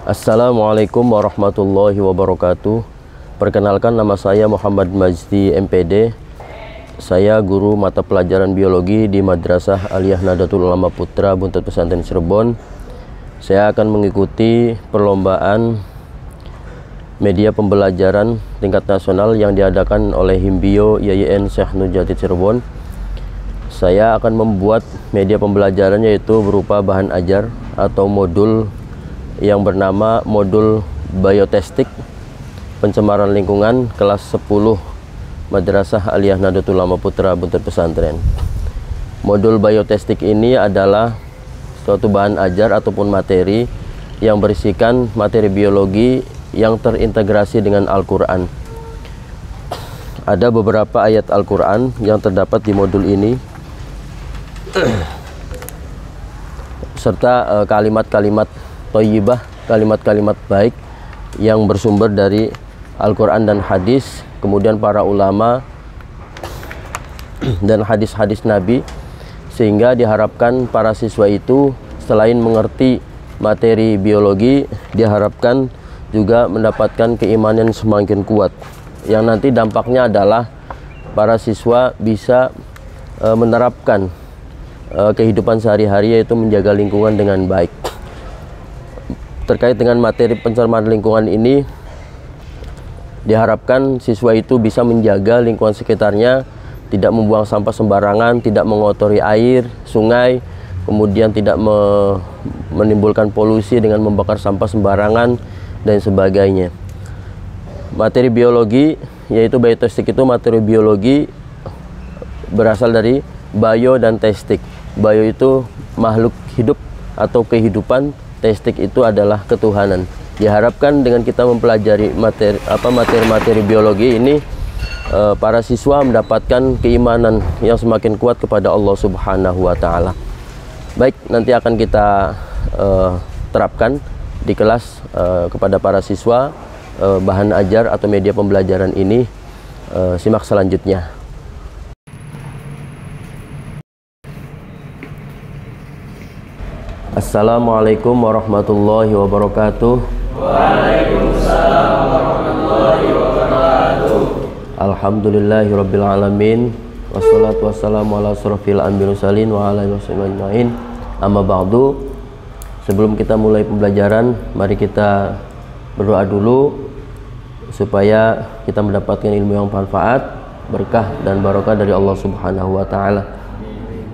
Assalamualaikum warahmatullahi wabarakatuh. Perkenalkan, nama saya Muhammad Majdi MPD. Saya guru mata pelajaran biologi di Madrasah Aliyah Nahdlatul Ulama Putra Buntut Pesantren Cirebon. Saya akan mengikuti perlombaan media pembelajaran tingkat nasional yang diadakan oleh Himbio YYN Syekh Nurjati Cirebon. Saya akan membuat media pembelajaran yaitu berupa bahan ajar atau modul yang bernama modul biotestik pencemaran lingkungan kelas 10 Madrasah Aliyah Nahdlatul Ulama Putra Buntut Pesantren. Modul biotestik ini adalah suatu bahan ajar ataupun materi yang berisikan materi biologi yang terintegrasi dengan Al-Quran. Ada beberapa ayat Al-Quran yang terdapat di modul ini serta kalimat-kalimat thayyibah, kalimat-kalimat baik yang bersumber dari Al-Quran dan hadis, kemudian para ulama dan hadis-hadis Nabi, sehingga diharapkan para siswa itu selain mengerti materi biologi, diharapkan juga mendapatkan keimanan semakin kuat, yang nanti dampaknya adalah para siswa bisa menerapkan kehidupan sehari-hari, yaitu menjaga lingkungan dengan baik. Terkait dengan materi pencemaran lingkungan ini, diharapkan siswa itu bisa menjaga lingkungan sekitarnya, tidak membuang sampah sembarangan, tidak mengotori air, sungai, kemudian tidak menimbulkan polusi dengan membakar sampah sembarangan dan sebagainya. Materi biologi, yaitu biotestik, itu materi biologi berasal dari bio dan testik. Bio itu makhluk hidup atau kehidupan, testik itu adalah ketuhanan. Diharapkan dengan kita mempelajari materi biologi ini, para siswa mendapatkan keimanan yang semakin kuat kepada Allah Subhanahu wa Ta'ala. Baik, nanti akan kita terapkan di kelas kepada para siswa bahan ajar atau media pembelajaran ini. Simak selanjutnya. Assalamualaikum warahmatullahi wabarakatuh. Waalaikumsalam warahmatullahi wabarakatuh. Alhamdulillahirabbil alamin. Wassalatu wassalamu ala asrofil anbiya'i mursalin wa ala alihi wasallam. Amma ba'du. Sebelum kita mulai pembelajaran, mari kita berdoa dulu supaya kita mendapatkan ilmu yang bermanfaat, berkah dan barokah dari Allah Subhanahu wa Ta'ala.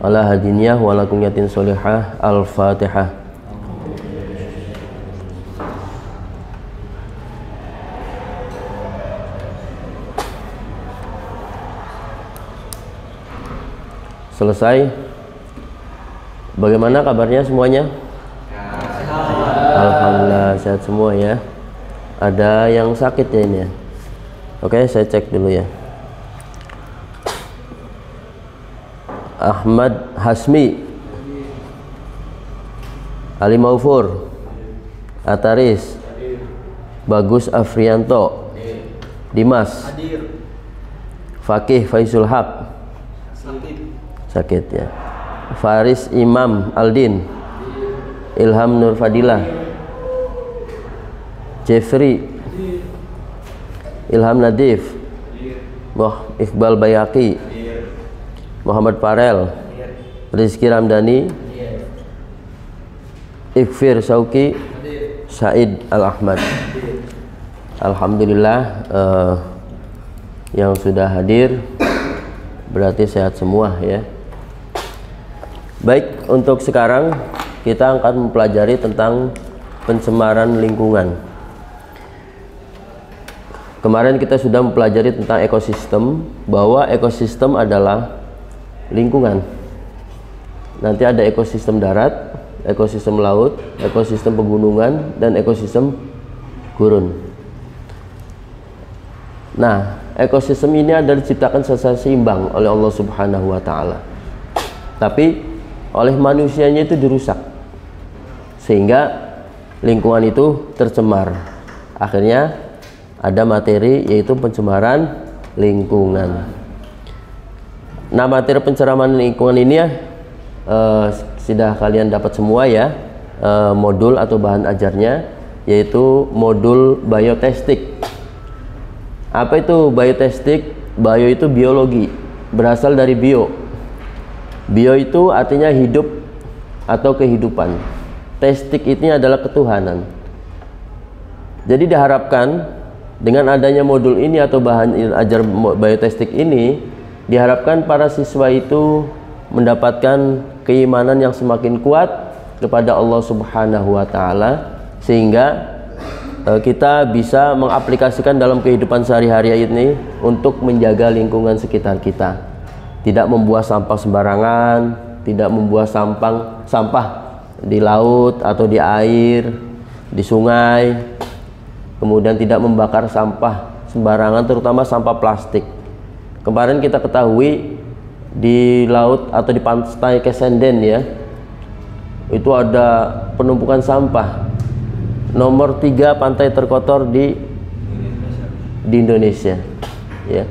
Ala hadiniyah wa lakum yatin solihah. Al-Fatihah. Selesai. Bagaimana kabarnya semuanya? Alhamdulillah sehat semua ya. Ada yang sakit ya ini ya? Oke, saya cek dulu ya. Ahmad Hasmi, Ali Maufur, Ataris, Bagus Afrianto, Dimas, Fakih Faizul Haq, sakit ya. Faris Imam Aldin, Ilham Nur Fadilah, Jeffrey, Ilham Nadif, Iqbal Bayaki, Muhammad Farel, Rizky Ramdhani, Ikhfir Sauki, Said Al-Ahmad. Alhamdulillah, yang sudah hadir berarti sehat semua ya. Baik, untuk sekarang kita akan mempelajari tentang pencemaran lingkungan. Kemarin kita sudah mempelajari tentang ekosistem, bahwa ekosistem adalah lingkungan. Nanti ada ekosistem darat, ekosistem laut, ekosistem pegunungan, dan ekosistem gurun. Nah, ekosistem ini ada diciptakan secara seimbang oleh Allah Subhanahu wa Ta'ala. Tapi oleh manusianya itu dirusak, sehingga lingkungan itu tercemar. Akhirnya ada materi yaitu pencemaran lingkungan. Nah, materi pencemaran lingkungan ini ya sudah kalian dapat semua ya, modul atau bahan ajarnya, yaitu modul biotestik. Apa itu biotestik? Bio itu biologi, berasal dari bio. Bio itu artinya hidup atau kehidupan. Testik ini adalah ketuhanan. Jadi diharapkan dengan adanya modul ini atau bahan ajar biotestik ini, diharapkan para siswa itu mendapatkan keimanan yang semakin kuat kepada Allah Subhanahu wa Ta'ala, sehingga kita bisa mengaplikasikan dalam kehidupan sehari-hari ini untuk menjaga lingkungan sekitar kita. Tidak membuang sampah sembarangan, tidak membuang sampah di laut atau di air, di sungai, kemudian tidak membakar sampah sembarangan, terutama sampah plastik. Kemarin kita ketahui di laut atau di pantai Kesenden ya, itu ada penumpukan sampah. Nomor 3 pantai terkotor di Indonesia ya.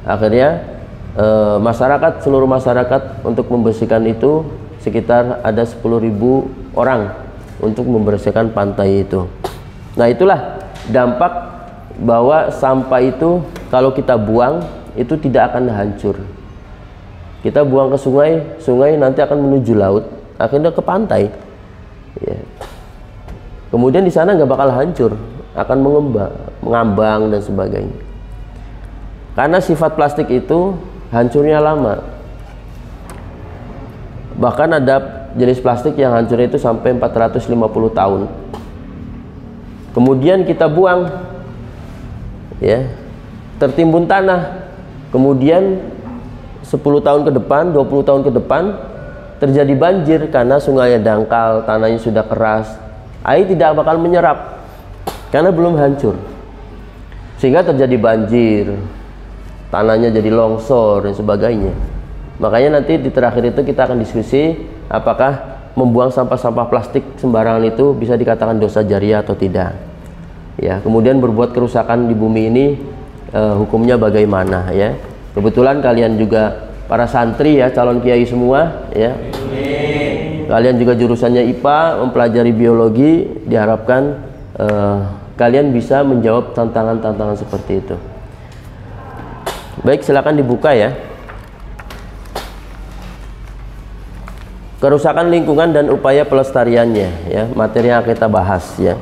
Akhirnya seluruh masyarakat untuk membersihkan itu sekitar ada 10.000 orang untuk membersihkan pantai itu. Nah, itulah dampak bahwa sampah itu kalau kita buang itu tidak akan hancur. Kita buang ke sungai, sungai nanti akan menuju laut, akhirnya ke pantai ya. Kemudian di sana nggak bakal hancur, akan mengambang dan sebagainya. Karena sifat plastik itu hancurnya lama. Bahkan ada jenis plastik yang hancurnya itu sampai 450 tahun. Kemudian kita buang ya, tertimbun tanah. Kemudian 10 tahun ke depan, 20 tahun ke depan terjadi banjir karena sungainya dangkal, tanahnya sudah keras. Air tidak bakal menyerap karena belum hancur, sehingga terjadi banjir, tanahnya jadi longsor dan sebagainya. Makanya nanti di terakhir itu kita akan diskusi apakah membuang sampah-sampah plastik sembarangan itu bisa dikatakan dosa jariah atau tidak ya. Kemudian berbuat kerusakan di bumi ini hukumnya bagaimana ya. Kebetulan kalian juga para santri ya, calon kiai semua ya. Kalian juga jurusannya IPA, mempelajari biologi, diharapkan kalian bisa menjawab tantangan-tantangan seperti itu. Baik, silakan dibuka ya. Kerusakan lingkungan dan upaya pelestariannya ya, materi yang kita bahas ya.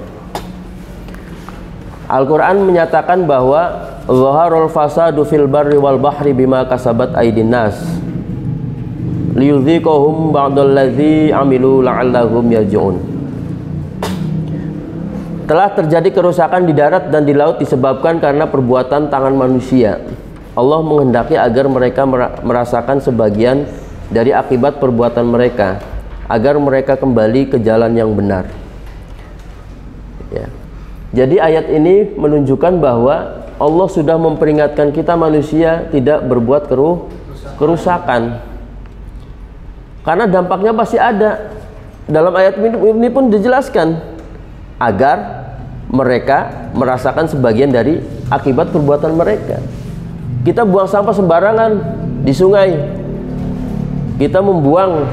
Al-Quran menyatakan bahwa zaharul fasadu fil barri wal bahri bima kasabat aydin nas liyudhiqahum ba'dallazi amilu la'allahum yarji'un. Telah terjadi kerusakan di darat dan di laut disebabkan karena perbuatan tangan manusia. Allah menghendaki agar mereka merasakan sebagian dari akibat perbuatan mereka, agar mereka kembali ke jalan yang benar ya. Jadi ayat ini menunjukkan bahwa Allah sudah memperingatkan kita manusia tidak berbuat kerusakan, karena dampaknya pasti ada. Dalam ayat ini pun dijelaskan agar mereka merasakan sebagian dari akibat perbuatan mereka. Kita buang sampah sembarangan di sungai, kita membuang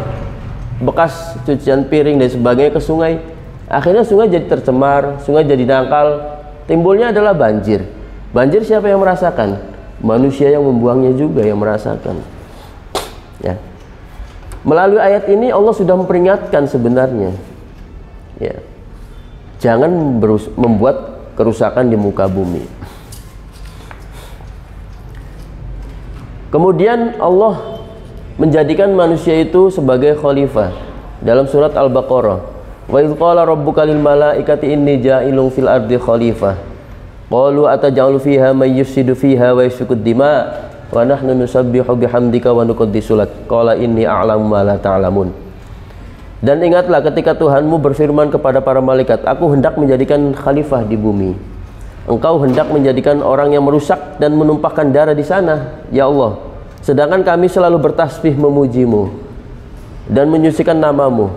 bekas cucian piring dan sebagainya ke sungai, akhirnya sungai jadi tercemar, sungai jadi dangkal, timbulnya adalah banjir. Banjir siapa yang merasakan? Manusia yang membuangnya juga yang merasakan ya. Melalui ayat ini Allah sudah memperingatkan sebenarnya ya, jangan membuat kerusakan di muka bumi. Kemudian Allah menjadikan manusia itu sebagai khalifah dalam surat Al-Baqarah. Wa idz qala rabbuka lil malaikati inni ja'ilun fil ardi khalifah qalu ataj'alu fiha may yufsidu fiha wa yasfikud dima wa nahnu nusabbihu bihamdika wa nuqaddisu lak qala inni a'lamu ma la ta'lamun. Dan ingatlah ketika Tuhanmu berfirman kepada para malaikat, aku hendak menjadikan khalifah di bumi. Engkau hendak menjadikan orang yang merusak dan menumpahkan darah di sana ya Allah, sedangkan kami selalu bertasbih memujimu dan menyucikan namamu.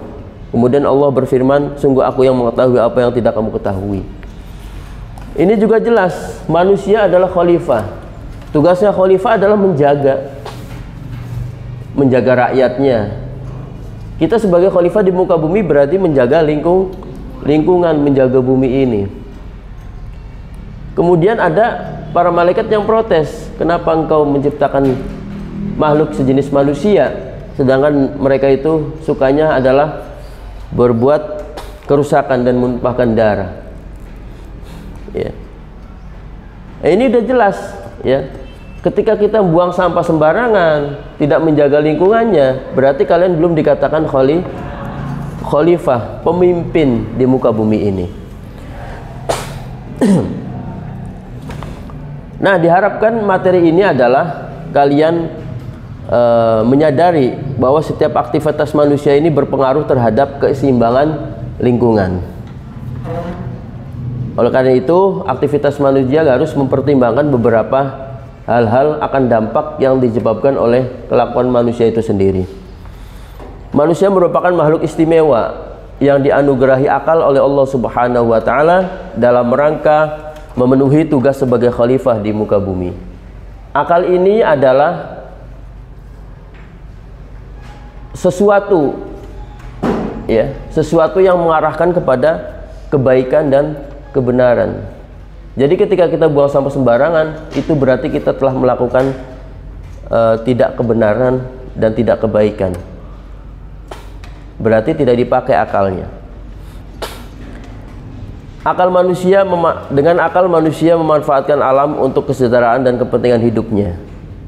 Kemudian Allah berfirman, sungguh aku yang mengetahui apa yang tidak kamu ketahui. Ini juga jelas manusia adalah khalifah. Tugasnya khalifah adalah menjaga rakyatnya. Kita sebagai khalifah di muka bumi berarti menjaga lingkungan, menjaga bumi ini. Kemudian ada para malaikat yang protes, kenapa engkau menciptakan makhluk sejenis manusia, sedangkan mereka itu sukanya adalah berbuat kerusakan dan menumpahkan darah. Ya. Ini udah jelas, ya. Ketika kita buang sampah sembarangan, tidak menjaga lingkungannya, berarti kalian belum dikatakan khalifah, pemimpin di muka bumi ini. Nah, diharapkan materi ini adalah kalian menyadari bahwa setiap aktivitas manusia ini berpengaruh terhadap keseimbangan lingkungan. Oleh karena itu, aktivitas manusia harus mempertimbangkan beberapa hal-hal akan dampak yang disebabkan oleh kelakuan manusia itu sendiri. Manusia merupakan makhluk istimewa yang dianugerahi akal oleh Allah Subhanahu wa taala dalam rangka memenuhi tugas sebagai khalifah di muka bumi. Akal ini adalah sesuatu, ya, sesuatu yang mengarahkan kepada kebaikan dan kebenaran. Jadi ketika kita buang sampah sembarangan, itu berarti kita telah melakukan tidak kebenaran dan tidak kebaikan. Berarti tidak dipakai akalnya. Dengan akal manusia memanfaatkan alam untuk kesejahteraan dan kepentingan hidupnya.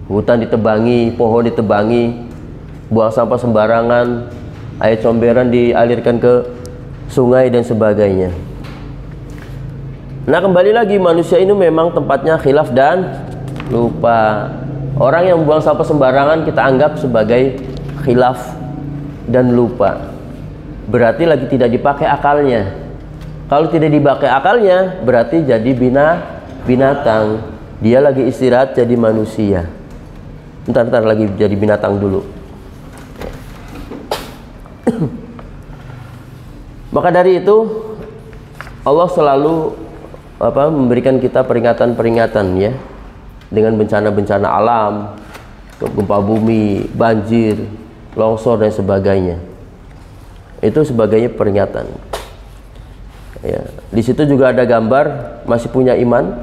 Hutan ditebangi, pohon ditebangi, buang sampah sembarangan, air comberan dialirkan ke sungai dan sebagainya. Nah, kembali lagi, manusia ini memang tempatnya khilaf dan lupa. Orang yang buang sampah sembarangan kita anggap sebagai khilaf dan lupa. Berarti lagi tidak dipakai akalnya. Kalau tidak dipakai akalnya, berarti jadi binatang. Dia lagi istirahat jadi manusia. Ntar lagi jadi binatang dulu. Maka dari itu, Allah selalu memberikan kita peringatan-peringatan, ya, dengan bencana-bencana alam, gempa bumi, banjir, longsor dan sebagainya. Itu sebagai peringatan. Ya, di situ juga ada gambar masih punya iman,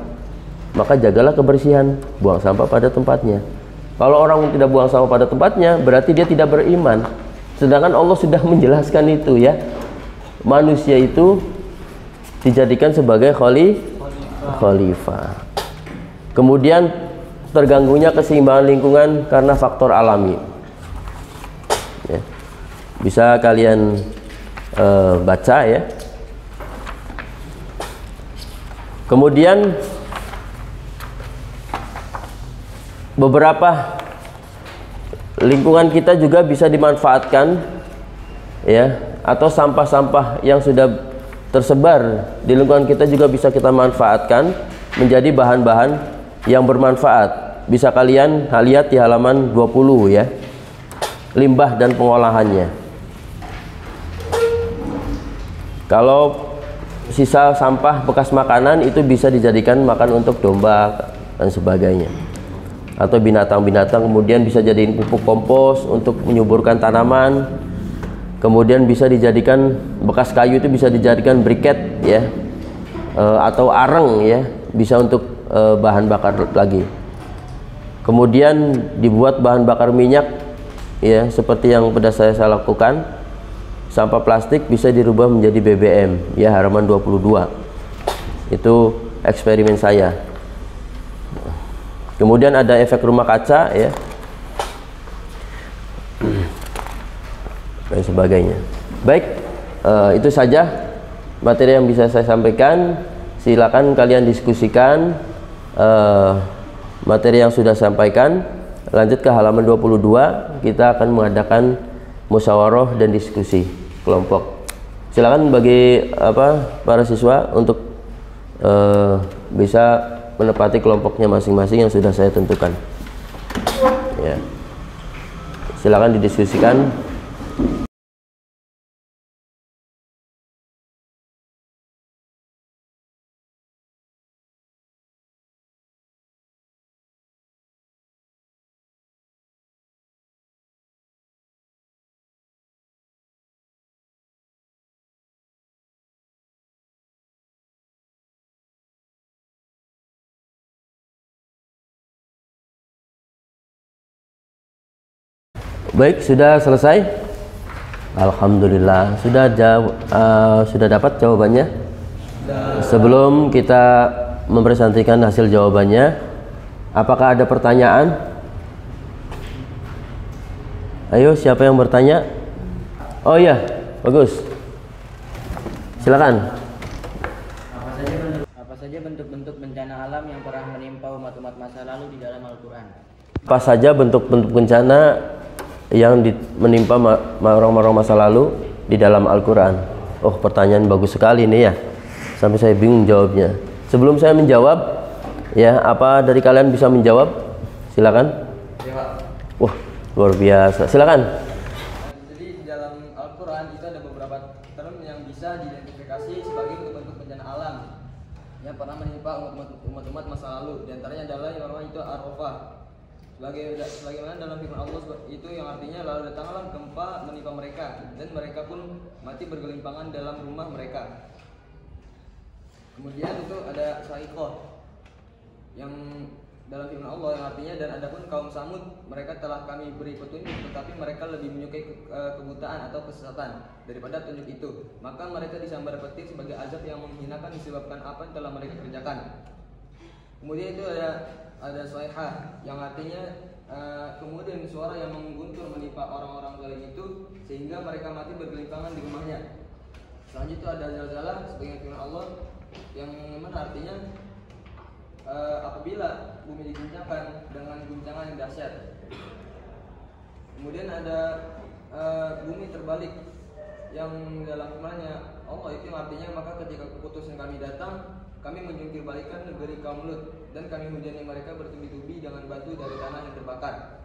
maka jagalah kebersihan, buang sampah pada tempatnya. Kalau orang tidak buang sampah pada tempatnya, berarti dia tidak beriman. Sedangkan Allah sudah menjelaskan itu, ya. Manusia itu dijadikan sebagai khalifah. Kemudian terganggunya keseimbangan lingkungan karena faktor alami, ya. Bisa kalian baca, ya. Kemudian beberapa lingkungan kita juga bisa dimanfaatkan, ya, atau sampah-sampah yang sudah tersebar di lingkungan kita juga bisa kita manfaatkan menjadi bahan-bahan yang bermanfaat. Bisa kalian lihat di halaman 20, ya, limbah dan pengolahannya. Kalau sisa sampah bekas makanan itu bisa dijadikan makan untuk domba dan sebagainya, atau binatang-binatang, kemudian bisa jadiin pupuk kompos untuk menyuburkan tanaman. Kemudian bisa dijadikan bekas kayu itu bisa dijadikan briket, ya, atau areng, ya, bisa untuk bahan bakar lagi. Kemudian dibuat bahan bakar minyak, ya, seperti yang pada saya lakukan. Sampah plastik bisa dirubah menjadi BBM, ya, halaman 22. Itu eksperimen saya. Kemudian ada efek rumah kaca, ya, dan sebagainya. Baik, itu saja materi yang bisa saya sampaikan. Silakan kalian diskusikan materi yang sudah sampaikan. Lanjut ke halaman 22, kita akan mengadakan musyawarah dan diskusi kelompok. Silakan bagi para siswa untuk bisa menepati kelompoknya masing-masing yang sudah saya tentukan, ya. Silakan didiskusikan. Baik, sudah selesai? Alhamdulillah. Sudah dapat jawabannya? Sebelum kita mempresentasikan hasil jawabannya, apakah ada pertanyaan? Ayo, siapa yang bertanya? Oh iya, bagus. Silakan. Apa saja bentuk-bentuk bencana alam yang pernah menimpa umat-umat masa lalu di dalam Al-Quran? Apa saja bentuk-bentuk bencana yang menimpa orang-orang masa lalu di dalam Al-Quran? Oh, pertanyaan bagus sekali nih ya. Sampai saya bingung jawabnya. Sebelum saya menjawab, ya, apa dari kalian bisa menjawab? Silakan. Ya, Pak. Wah, luar biasa. Silakan. Jadi di dalam Al-Quran itu ada beberapa term yang bisa diidentifikasi sebagai bentuk bencana alam yang pernah menimpa umat-umat masa lalu. Di antaranya adalah yang pertama itu Ar-Rafah. Sebagaimana dalam firman Allah itu yang artinya lalu datanglah gempa menimpa mereka dan mereka pun mati bergelimpangan dalam rumah mereka. Kemudian itu ada Sa'iqah yang dalam firman Allah yang artinya dan adapun kaum Samud mereka telah kami beri petunjuk tetapi mereka lebih menyukai kebutaan atau kesesatan daripada petunjuk itu, maka mereka disambar petir sebagai azab yang menghinakan disebabkan apa yang telah mereka kerjakan. Kemudian itu ada Saihah yang artinya kemudian suara yang mengguntur menimpa orang-orang zalim itu sehingga mereka mati bergelimpangan di rumahnya. Selanjutnya ada Zalzalah sebagai firman Allah yang mana artinya apabila bumi diguncangkan dengan guncangan yang dahsyat. Kemudian ada bumi terbalik yang dalam firman-Nya Allah itu artinya maka ketika keputusan kami datang kami menjungkir balikan negeri kaum Lut dan kami hujani mereka bertubi-tubi dengan batu dari tanah yang terbakar.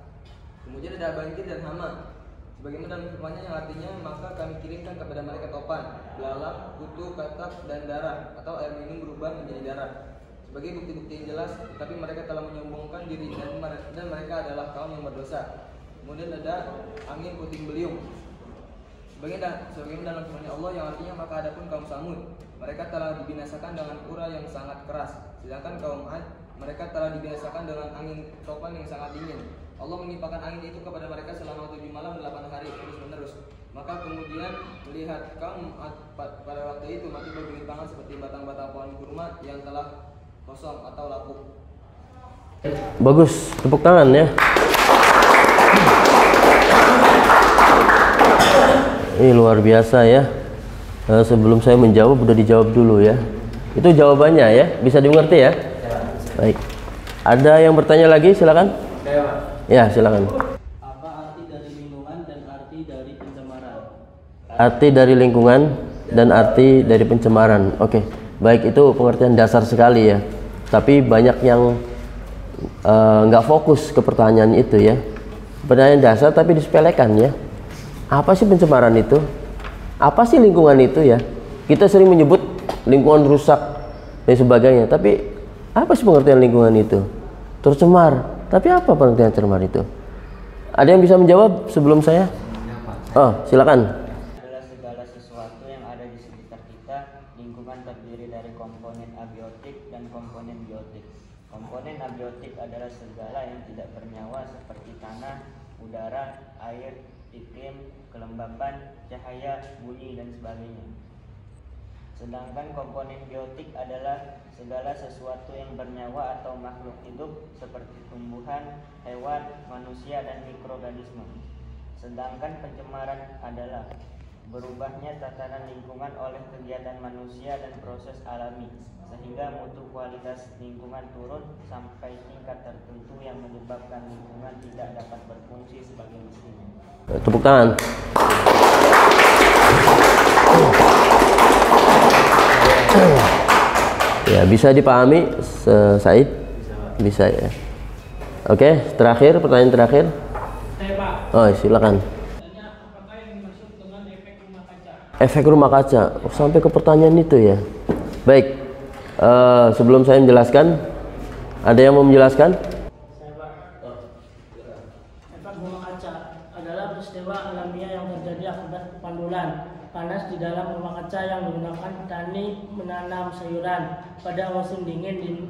Kemudian ada banjir dan hama sebagaimana dalam firman-Nya yang artinya maka kami kirimkan kepada mereka topan, belalang, kutu, katak, dan darah atau air minum berubah menjadi darah sebagai bukti-bukti yang jelas, tetapi mereka telah menyombongkan diri dan mereka adalah kaum yang berdosa. Kemudian ada angin puting beliung sebagaimana dalam firman Allah yang artinya maka adapun kaum Samud mereka telah dibinasakan dengan ura yang sangat keras, sedangkan kaum Ad mereka telah dibinasakan dengan angin topan yang sangat dingin. Allah menimpakan angin itu kepada mereka selama 7 malam 8 hari terus-menerus. Maka kemudian melihat kaum Ad pada waktu itu mati bergelimpangan seperti batang-batang pohon kurma yang telah kosong atau lapuk. Bagus, tepuk tangan ya. Ini luar biasa ya. Sebelum saya menjawab udah dijawab dulu ya. Itu jawabannya ya, bisa dimengerti ya? Baik. Ada yang bertanya lagi? Silakan. Ya, silakan. Apa arti dari lingkungan dan arti dari pencemaran? Arti dari lingkungan dan arti dari pencemaran. Oke. Baik, itu pengertian dasar sekali ya. Tapi banyak yang nggak fokus ke pertanyaan itu ya. Pertanyaan dasar tapi disepelekan ya. Apa sih pencemaran itu? Apa sih lingkungan itu ya? Kita sering menyebut lingkungan rusak dan sebagainya, tapi apa sih pengertian lingkungan itu? Tercemar. Tapi apa pengertian tercemar itu? Ada yang bisa menjawab sebelum saya? Oh, silakan. Adalah segala sesuatu yang ada di sekitar kita. Lingkungan terdiri dari komponen abiotik dan komponen biotik. Komponen abiotik adalah segala yang tidak bernyawa seperti tanah, udara, air, iklim, kelembapan, cahaya, bunyi, dan sebagainya. Sedangkan komponen biotik adalah segala sesuatu yang bernyawa atau makhluk hidup seperti tumbuhan, hewan, manusia, dan mikroorganisme. Sedangkan pencemaran adalah berubahnya tatanan lingkungan oleh kegiatan manusia dan proses alami sehingga mutu kualitas lingkungan turun sampai tingkat tertentu yang menyebabkan lingkungan tidak dapat berfungsi sebagai mestinya. Tepuk tangan. Ya, bisa dipahami, Said? Bisa ya. Oke, terakhir, pertanyaan terakhir. Oh, silakan. Efek rumah kaca. Oh, sampai ke pertanyaan itu ya. Baik. Sebelum saya menjelaskan, ada yang mau menjelaskan? Efek rumah kaca adalah peristiwa alamiah yang terjadi akibat pandulan panas di dalam rumah kaca yang digunakan petani menanam sayuran pada musim dingin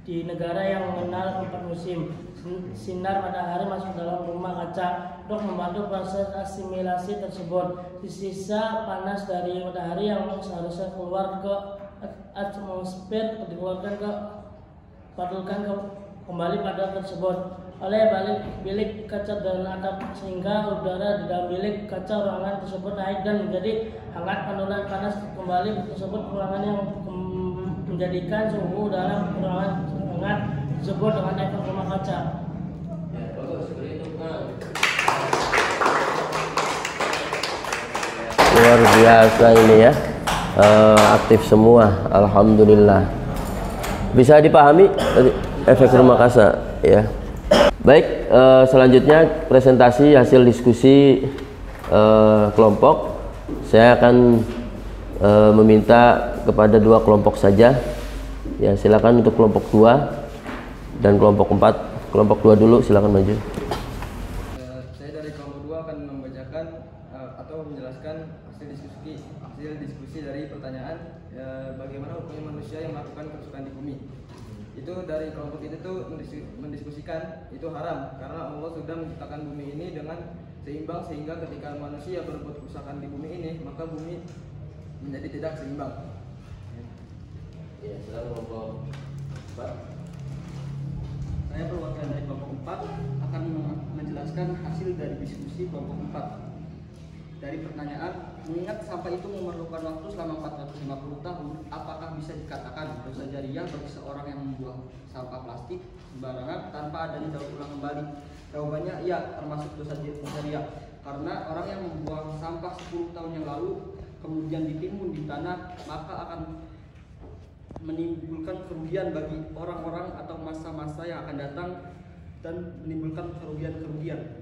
di negara yang mengenal 4 musim. Sinar matahari masuk dalam rumah kaca untuk membantu proses asimilasi tersebut. Sisa panas dari matahari yang seharusnya keluar ke atmosfer dipantulkan kembali pada tersebut oleh balik bilik kaca dan atap, sehingga udara di dalam bilik kaca ruangan tersebut naik dan menjadi hangat. Pantulan panas kembali tersebut ruangan yang menjadikan suhu dalam ruangan hangat tersebut dengan efek rumah kaca. Luar biasa ini ya, aktif semua, alhamdulillah. Bisa dipahami efek rumah kaca ya. Baik, selanjutnya presentasi hasil diskusi kelompok. Saya akan meminta kepada 2 kelompok saja ya, silakan untuk kelompok 2 dan kelompok 4. Kelompok 2 dulu, silakan maju. Saya dari kelompok 2 akan membacakan atau menjelaskan hasil diskusi dari pertanyaan bagaimana hukumnya manusia yang melakukan kerusakan di bumi. Itu dari kelompok itu tuh mendiskusikan itu haram karena Allah sudah menciptakan bumi ini dengan seimbang, sehingga ketika manusia berbuat kerusakan di bumi ini maka bumi menjadi tidak seimbang. Ya, silakan kelompok 4. Saya perwakilan dari kelompok 4 akan menjelaskan hasil dari diskusi kelompok 4. Dari pertanyaan, mengingat sampah itu memerlukan waktu selama 450 tahun, apakah bisa dikatakan dosa jariyah bagi seorang yang membuang sampah plastik sembarangan tanpa adanya daur ulang kembali? Jawabannya ya, termasuk dosa jariyah, karena orang yang membuang sampah 10 tahun yang lalu kemudian ditimbun di tanah, maka akan menimbulkan kerugian bagi orang-orang atau masa-masa yang akan datang dan menimbulkan kerugian-kerugian.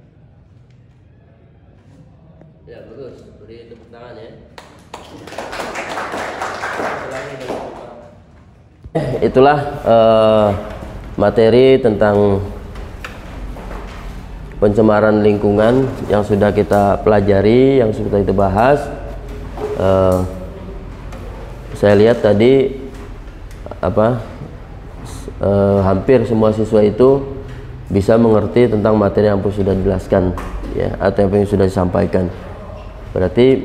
Ya, bagus. Beri tepuk tangan ya. Itulah materi tentang pencemaran lingkungan yang sudah kita pelajari, yang sudah kita bahas. Saya lihat tadi hampir semua siswa itu bisa mengerti tentang materi yang sudah dijelaskan ya, atau yang sudah disampaikan. Berarti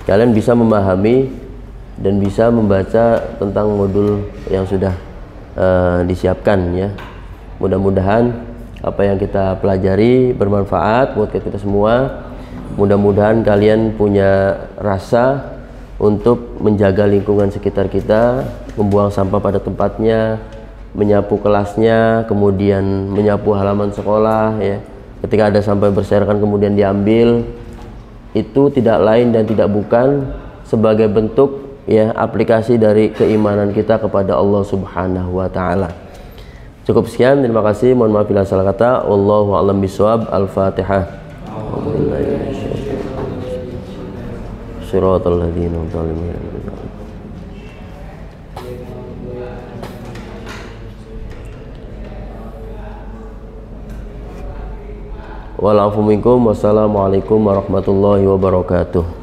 kalian bisa memahami dan bisa membaca tentang modul yang sudah disiapkan ya. Mudah-mudahan apa yang kita pelajari bermanfaat buat kita semua. Mudah-mudahan kalian punya rasa untuk menjaga lingkungan sekitar kita, membuang sampah pada tempatnya, menyapu kelasnya, kemudian menyapu halaman sekolah ya. Ketika ada sampah berserakan kemudian diambil, itu tidak lain dan tidak bukan sebagai bentuk ya aplikasi dari keimanan kita kepada Allah Subhanahu wa taala. Cukup sekian, terima kasih. Mohon maaf bila salah kata. Wallahu a'lam bishawab. Al-Fatihah. Shiratal ladzina an'amta 'alaihim. Wa'alaikum warahmatullahi wabarakatuh.